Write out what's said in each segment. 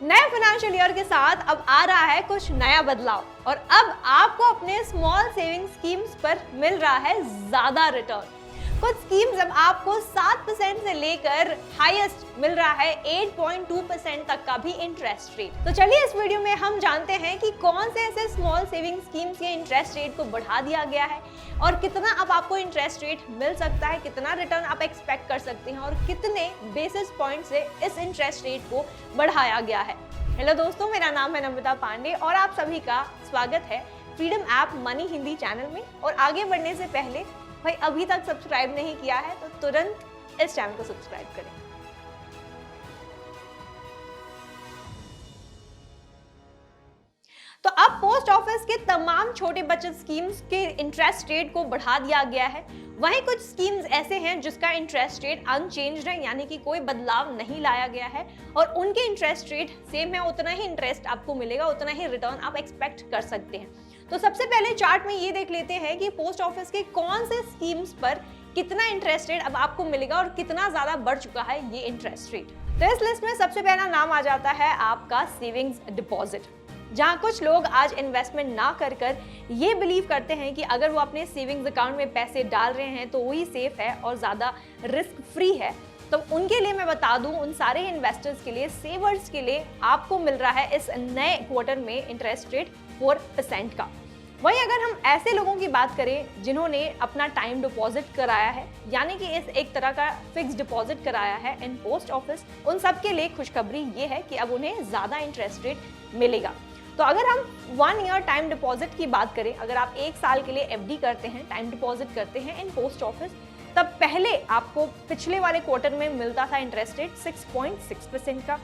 नए financial year के साथ अब आ रहा है कुछ नया बदलाव और अब आपको अपने स्मॉल सेविंग स्कीम्स पर मिल रहा है ज्यादा रिटर्न। कुछ स्कीम्स अब आपको 7% से लेकर हाईएस्ट मिल रहा है 8.2% तक का भी इंटरेस्ट रेट। तो चलिए इस वीडियो में हम जानते हैं कि कौन से ऐसे स्मॉल सेविंग स्कीम्स के इंटरेस्ट रेट को बढ़ा दिया गया है और कितना अब आपको इंटरेस्ट रेट मिल सकता है, कितना रिटर्न आप एक्सपेक्ट कर सकते हैं और कितने बेसिस पॉइंट से इस इंटरेस्ट रेट को बढ़ाया गया है। हेलो दोस्तों, मेरा नाम है नमिता पांडे और आप सभी का स्वागत है freedom app money Hindi channel में। और आगे बढ़ने से पहले भाई अभी तक सब्सक्राइब नहीं किया है तो तुरंत इस चैनल को सब्सक्राइब करें। तो अब पोस्ट ऑफिस के तमाम छोटे बचत स्कीम्स के इंटरेस्ट रेट को बढ़ा दिया गया है। वहीं कुछ स्कीम्स ऐसे हैं जिसका इंटरेस्ट रेट अनचेंज्ड है, यानी कि कोई बदलाव नहीं लाया गया है और उनके इंटरेस्ट रेट सेम है। उतना ही इंटरेस्ट आपको मिलेगा, उतना ही रिटर्न आप एक्सपेक्ट कर सकते हैं। तो सबसे पहले चार्ट में ये देख लेते हैं कि पोस्ट ऑफिस के कौन से स्कीम्स पर कितना इंटरेस्ट रेट अब आपको मिलेगा और कितना ज्यादा बढ़ चुका है ये इंटरेस्ट रेट। तो इस लिस्ट में सबसे पहला नाम आ जाता है आपका सेविंग्स डिपॉजिट, जहां कुछ लोग आज इन्वेस्टमेंट ना कर ये बिलीव करते हैं कि अगर वो अपने सेविंग्स अकाउंट में पैसे डाल रहे हैं तो वही सेफ है और ज्यादा रिस्क फ्री है। तो उनके लिए मैं बता दूं, उन सारे इन्वेस्टर्स के लिए, सेवर्स के लिए आपको मिल रहा है इस नए क्वार्टर में इंटरेस्ट रेट 4% का। वहीं अगर हम ऐसे लोगों की बात करें जिन्होंने अपना टाइम डिपॉजिट कराया है, यानी कि इस एक तरह का फिक्स डिपॉजिट कराया है इन पोस्ट ऑफिस, उन सब के लिए खुशखबरी ये है कि अब उन्हें ज्यादा इंटरेस्ट रेट मिलेगा। तो अगर हम 1 ईयर टाइम डिपॉजिट की बात करें, अगर आप 1 साल के लिए एफडी करते हैं, टाइम डिपॉजिट करते हैं इन पोस्ट ऑफिस, तब पहले आपको पिछले वाले क्वार्टर में मिलता था इंटरेस्ट रेट 6.6% का,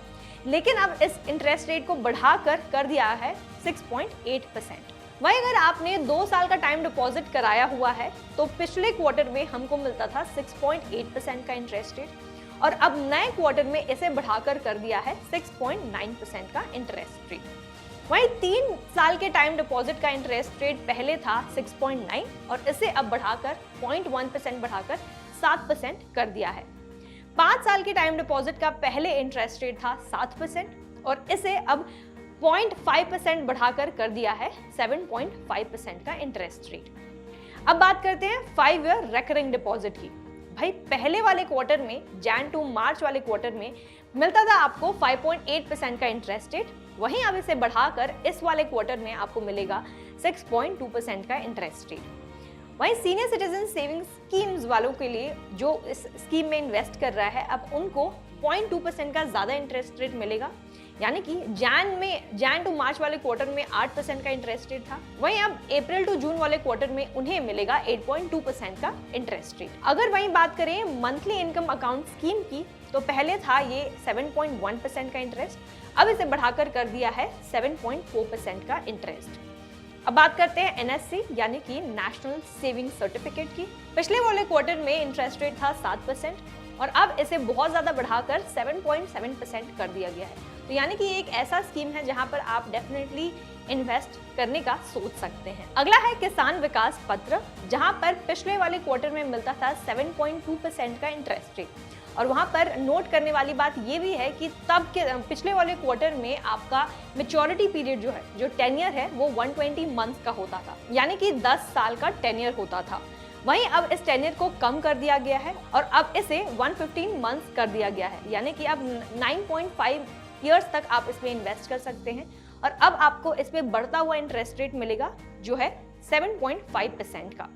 लेकिन अब इस इंटरेस्ट रेट को बढ़ाकर कर दिया है 6.8%। वहीं अगर आपने 2 साल का टाइम डिपॉजिट कराया हुआ है तो पिछले क्वार्टर में हमको मिलता था 6.8% का इंटरेस्ट रेट और अब नए क्वार्टर में इसे बढ़ाकर कर दिया है 6.9% का इंटरेस्ट रेट। वहीं 3 साल के टाइम डिपॉजिट का इंटरेस्ट रेट पहले था 6.9 और इसे अब बढ़ाकर 0.1% बढ़ाकर 7% कर दिया है। 5 साल के टाइम डिपॉजिट का पहले इंटरेस्ट रेट था 7% और इसे अब 0.5% बढ़ाकर कर दिया है 7.5% का इंटरेस्ट रेट। अब बात करते हैं 5 ईयर रेकरिंग डिपॉजिट की। भाई पहले वाले क्वार्टर में, जैन टू मार्च वाले क्वार्टर में मिलता था आपको 5.8% का इंटरेस्ट रेट, वहीं अब इसे बढ़ाकर इस वाले क्वार्टर में आपको मिलेगा 6.2% का इंटरेस्ट रेट। वहीं सीनियर सिटीजन सेविंग्स स्कीम्स वालों के लिए जो इस स्कीम में इन्वेस्ट कर रहा है, अब उनको 0.2% का ज्यादा इंटरेस्ट रेट मिलेगा, यानी कि जैन टू मार्च वाले क्वार्टर में 8% का इंटरेस्ट रेट था, वहीं अब अप्रैल टू जून वाले क्वार्टर में उन्हें मिलेगा 8.2% का इंटरेस्ट रेट। अगर वहीं बात करें मंथली इनकम अकाउंट स्कीम की, तो पहले था ये 7.1% का इंटरेस्ट, अब इसे बढ़ाकर कर दिया है 7.4% का इंटरेस्ट। अब बात करते हैं एनएससी यानी कि नेशनल सेविंग सर्टिफिकेट की। पिछले वाले क्वार्टर में इंटरेस्ट रेट था 7% और अब इसे बहुत ज्यादा बढ़ाकर 7.7% कर दिया गया है। तो यानी कि एक ऐसा स्कीम है जहां पर आप डेफिनेटली इन्वेस्ट करने का सोच सकते हैं। अगला है किसान विकास पत्र, जहां पर पिछले वाले क्वार्टर में मिलता था 7.2% का इंटरेस्ट रेट और वहां पर नोट करने वाली बात ये भी है कि तब के पिछले वाले क्वार्टर में आपका मैच्योरिटी पीरियड जो टेन्योर है वो 120 मंथ्स का होता था, यानी कि 10 साल का टेन्योर होता था। वहीं अब इस टेन्योर को कम कर दिया गया है और अब इसे 115 मंथ्स कर दिया गया है, यानी कि अब 9.5 ईयर्स तक आप इसमें इन्वेस्ट कर सकते हैं और अब आपको इसमें बढ़ता हुआ इंटरेस्ट रेट मिलेगा जो है 7.5% का।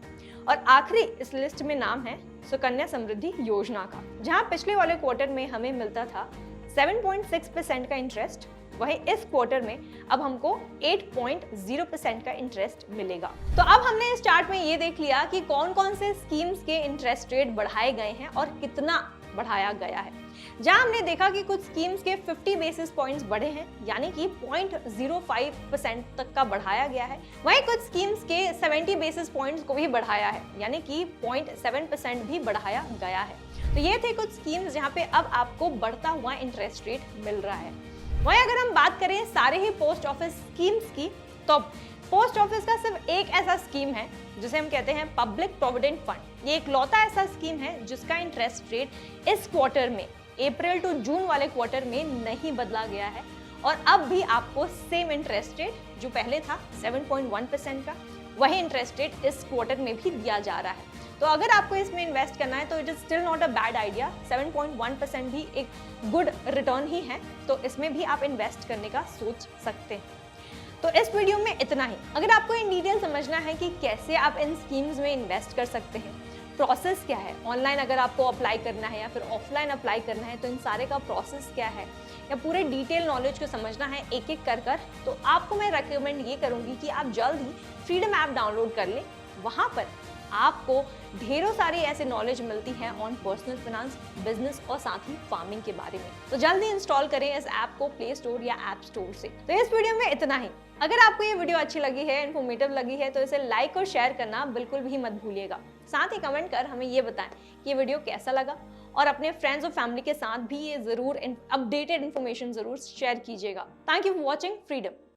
और आखिरी इस लिस्ट में नाम है सुकन्या समृद्धि योजना का, जहां पिछले वाले क्वार्टर में हमें मिलता था 7.6% का इंटरेस्ट, वहीं इस क्वार्टर में अब हमको 8.0% का इंटरेस्ट मिलेगा। तो अब हमने इस चार्ट में ये देख लिया कि कौन कौन से स्कीम्स के इंटरेस्ट रेट बढ़ाए गए हैं और कितना बढ़ाया गया है। जहां हमने देखा कि कुछ स्कीम्स के 50 बेसिस पॉइंट्स बढ़े हैं, यानी कि 0.05% तक का बढ़ाया गया है, वहीं कुछ स्कीम्स के 70 बेसिस पॉइंट्स को भी बढ़ाया है, यानी कि 0.7% भी बढ़ाया गया है। तो ये थे कुछ स्कीम्स जहां पे अब आपको बढ़ता हुआ इंटरेस्ट रेट मिल रहा है। वहीं अगर हम बात करें सारे ही पोस्ट ऑफिस स्कीम्स की, तो पोस्ट ऑफिस का सिर्फ एक ऐसा स्कीम है जिसे हम कहते हैं पब्लिक प्रोविडेंट फंड। ये एक लौता ऐसा स्कीम है जिसका इंटरेस्ट रेट इस क्वार्टर में, अप्रैल टू जून वाले क्वार्टर में नहीं बदला गया है और अब भी आपको सेम इंटरेस्ट रेट जो पहले था 7.1% का, वही इंटरेस्ट रेट इस क्वार्टर में भी दिया जा रहा है। तो अगर आपको इसमें इन्वेस्ट करना है तो it is still not a bad idea. 7.1% भी एक गुड रिटर्न ही है, तो इसमें भी आप इन्वेस्ट करने का सोच सकते हैं। तो इस वीडियो में इतना ही। अगर आपको इन डिटेल समझना है कि कैसे आप इन स्कीम्स में इन्वेस्ट कर सकते हैं, प्रोसेस क्या है, ऑनलाइन अगर आपको अप्लाई करना है या फिर ऑफलाइन अप्लाई करना है, तो इन सारे का प्रोसेस क्या है, या पूरे डिटेल नॉलेज को समझना है एक एक कर कर, तो आपको मैं रेकमेंड ये करूंगी कि आप जल्द ही फ्रीडम ऐप डाउनलोड कर लें। वहां पर आपको ढेरों सारी ऐसे नॉलेज मिलती है ऑन पर्सनल फाइनेंस, बिजनेस और साथ ही फार्मिंग के बारे में। तो जल्दी इंस्टॉल करें इस ऐप को प्ले स्टोर या ऐप स्टोर से। तो इस वीडियो में इतना ही। अगर आपको ये वीडियो अच्छी लगी है, इन्फॉर्मेटिव लगी है, तो इसे लाइक और शेयर करना बिल्कुल भी मत भूलिएगा। साथ ही कमेंट कर हमें ये बताएं कि ये वीडियो कैसा लगा, और अपने फ्रेंड्स और फैमिली के साथ भी ये जरूर अपडेटेड इन्फॉर्मेशन जरूर शेयर कीजिएगा। Thank you for watching freedom.